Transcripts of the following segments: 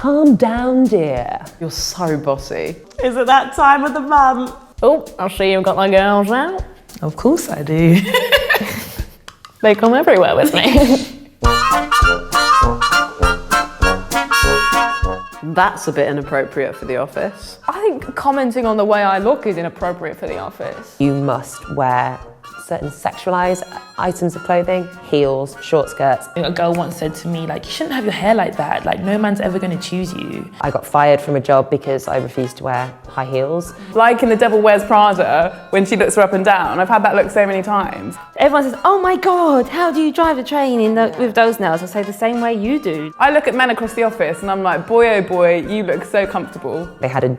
Calm down, dear. You're so bossy. Is it that time of the month? Oh, I see you've got my girls out. Of course I do. They come everywhere with me. That's a bit inappropriate for the office. I think commenting on the way I look is inappropriate for the office. You must wear certain sexualized items of clothing, heels, short skirts. A girl once said to me, like, you shouldn't have your hair like that. Like, no man's ever going to choose you. I got fired from a job because I refused to wear high heels. Like in The Devil Wears Prada, when she looks her up and down. I've had that look so many times. Everyone says, oh my God, how do you drive the train with those nails? I say the same way you do. I look at men across the office and I'm like, boy, oh boy, you look so comfortable. They had a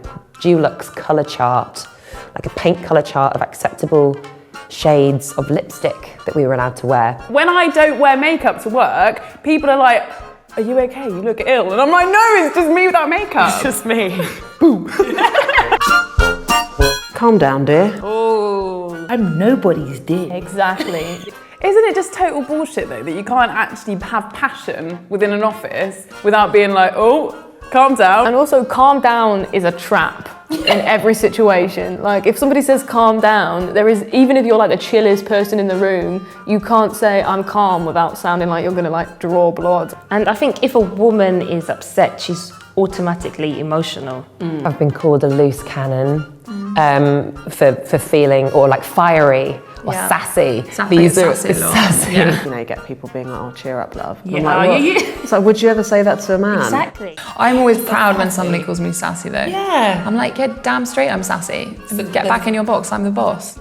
Dulux colour chart, like a paint colour chart of acceptable shades of lipstick that we were allowed to wear. When I don't wear makeup to work, people are like, are you okay? You look ill. And I'm like, no, it's just me without makeup. It's just me. Calm down, dear. Oh, I'm nobody's dick. Exactly. Isn't it just total bullshit though, that you can't actually have passion within an office without being like, oh, calm down. And also, calm down is a trap in every situation. Like, if somebody says calm down, there is, even if you're like the chillest person in the room, you can't say I'm calm without sounding like you're gonna like draw blood. And I think if a woman is upset, she's automatically emotional. I've been called a loose cannon for feeling, or like fiery, or sassy. These are sassy. You know, you get people being like, oh, cheer up, love. Yeah. I'm like, what? It's like, would you ever say that to a man? Exactly. I'm always proud when somebody calls me sassy though. Yeah. I'm like, yeah, damn straight I'm sassy. Get back in your box, I'm the boss.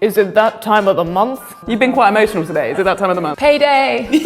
Is it that time of the month? You've been quite emotional today. Is it that time of the month? Payday!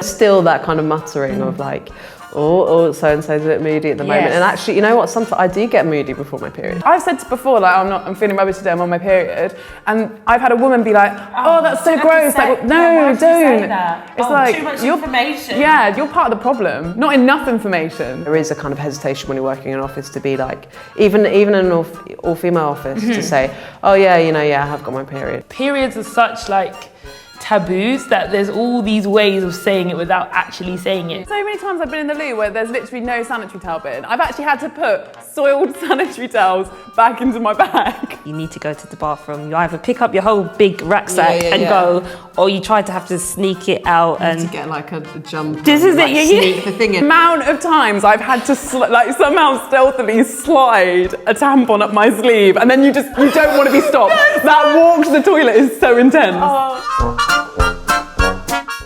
Still that kind of muttering of like, oh, so-and-so's a bit moody at the moment. And actually, you know what? Sometimes I do get moody before my period. I've said before, like, I'm feeling rubbish today, I'm on my period. And I've had a woman be like, oh, that's so gross. Like, no, don't. It's like, too much information. Yeah, you're part of the problem, not enough information. There is a kind of hesitation when you're working in an office to be like, even in an all-female office, to say, oh yeah, you know, yeah, I have got my period. Periods are such like taboos that there's all these ways of saying it without actually saying it. So many times I've been in the loo where there's literally no sanitary towel bin. I've actually had to put soiled sanitary towels back into my bag. You need to go to the bathroom. You either pick up your whole big rucksack and go, or you try to have to sneak it out and To get like a jump. This is like, it, sneak the thing in. The amount of times I've had to somehow stealthily slide a tampon up my sleeve and then you don't want to be stopped. That walk to the toilet is so intense.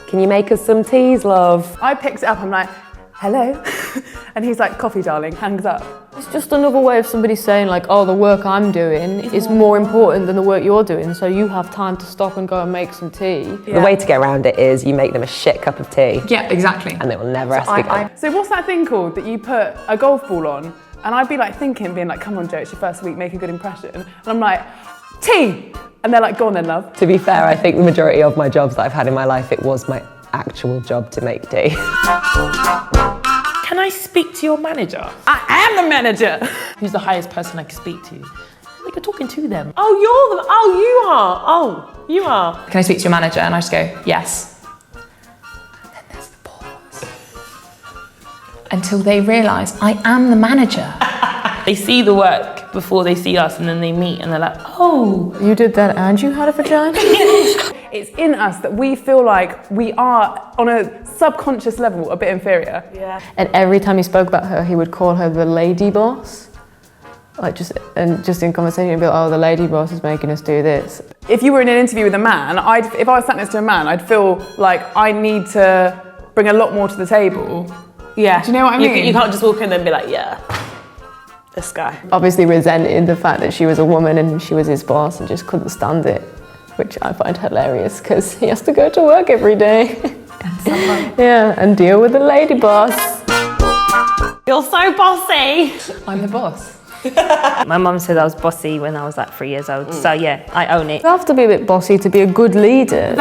Can you make us some teas, love? I picked it up, I'm like, hello? And he's like, coffee, darling, hangs up. It's just another way of somebody saying like, oh, the work I'm doing is more important than the work you're doing, so you have time to stop and go and make some tea. The way to get around it is you make them a shit cup of tea. Yeah, exactly. And they will never ask again. So what's that thing called that you put a golf ball on? And I'd be like being like, come on, Joe, it's your first week, make a good impression. And I'm like, tea! And they're like, go on then, love. To be fair, I think the majority of my jobs that I've had in my life, it was my actual job to make tea. Can I speak to your manager? I am the manager. Who's the highest person I can speak to? Like, you're talking to them. you are. Can I speak to your manager? And I just go, yes. And then there's the pause. Until they realise I am the manager. They see the work before they see us and then they meet and they're like, oh. You did that and you had a vagina? It's in us that we feel like we are, on a subconscious level, a bit inferior. Yeah. And every time he spoke about her, he would call her the lady boss. Like just in conversation, he'd be like, oh, the lady boss is making us do this. If you were in an interview with a man, if I was sat next to a man, I'd feel like I need to bring a lot more to the table. Yeah. Do you know what I mean? You can't just walk in and be like, yeah, this guy. Obviously resented the fact that she was a woman and she was his boss and just couldn't stand it, which I find hilarious because he has to go to work every day. Yeah, and deal with the lady boss. You're so bossy. I'm the boss. My mum said I was bossy when I was like 3 years old. So yeah, I own it. You have to be a bit bossy to be a good leader.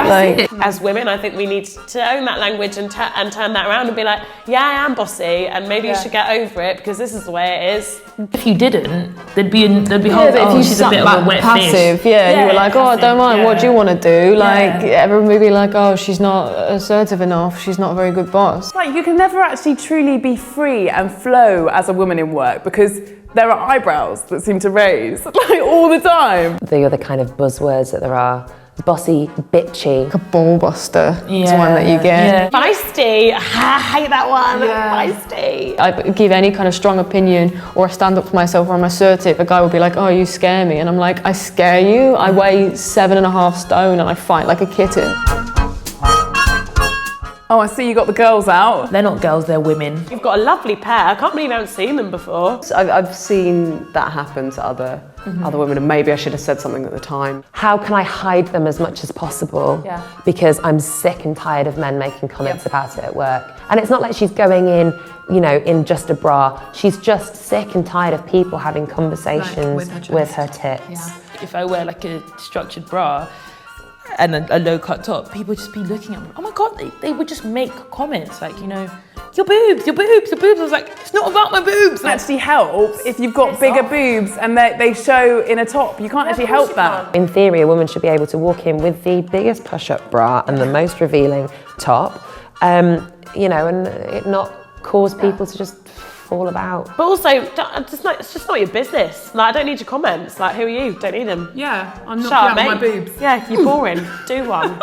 As women, I think we need to own that language and turn that around and be like, yeah, I am bossy, and maybe you should get over it because this is the way it is. If you didn't, there'd be whole, if you she's a sat bit back of a wet passive, fish. and you were like, oh, I don't mind, what do you want to do? Like, Yeah. everyone would be like, oh, she's not assertive enough, she's not a very good boss. Like, you can never actually truly be free and flow as a woman in work because there are eyebrows that seem to raise like all the time. The other kind of buzzwords that there are, bossy, bitchy. Like a ball buster is one that you get. Feisty, I hate that one. Feisty. I give any kind of strong opinion or I stand up for myself or I'm assertive, a guy will be like, oh, you scare me. And I'm like, I scare you? I weigh 7.5 stone and I fight like a kitten. Oh, I see you got the girls out. They're not girls, they're women. You've got a lovely pair. I can't believe I haven't seen them before. So I've seen that happen to other women, and maybe I should have said something at the time. How can I hide them as much as possible? Yeah. Because I'm sick and tired of men making comments about it at work. And it's not like she's going in, you know, in just a bra. She's just sick and tired of people having conversations with her tits. Yeah. If I wear like a structured bra and a low cut top, people would just be looking at me. Oh my God, they would just make comments like, you know, your boobs, your boobs, your boobs. I was like, it's not about my boobs. It actually help if you've got bigger boobs and they show in a top. You can't actually help that. In theory, a woman should be able to walk in with the biggest push-up bra and the most revealing top, you know, and it not cause people to just fall about. But also, it's just not your business. Like, I don't need your comments. Like, who are you? Don't need them. Yeah, I'm not Shut up, down mate. my boobs. Yeah, you're boring. Do one.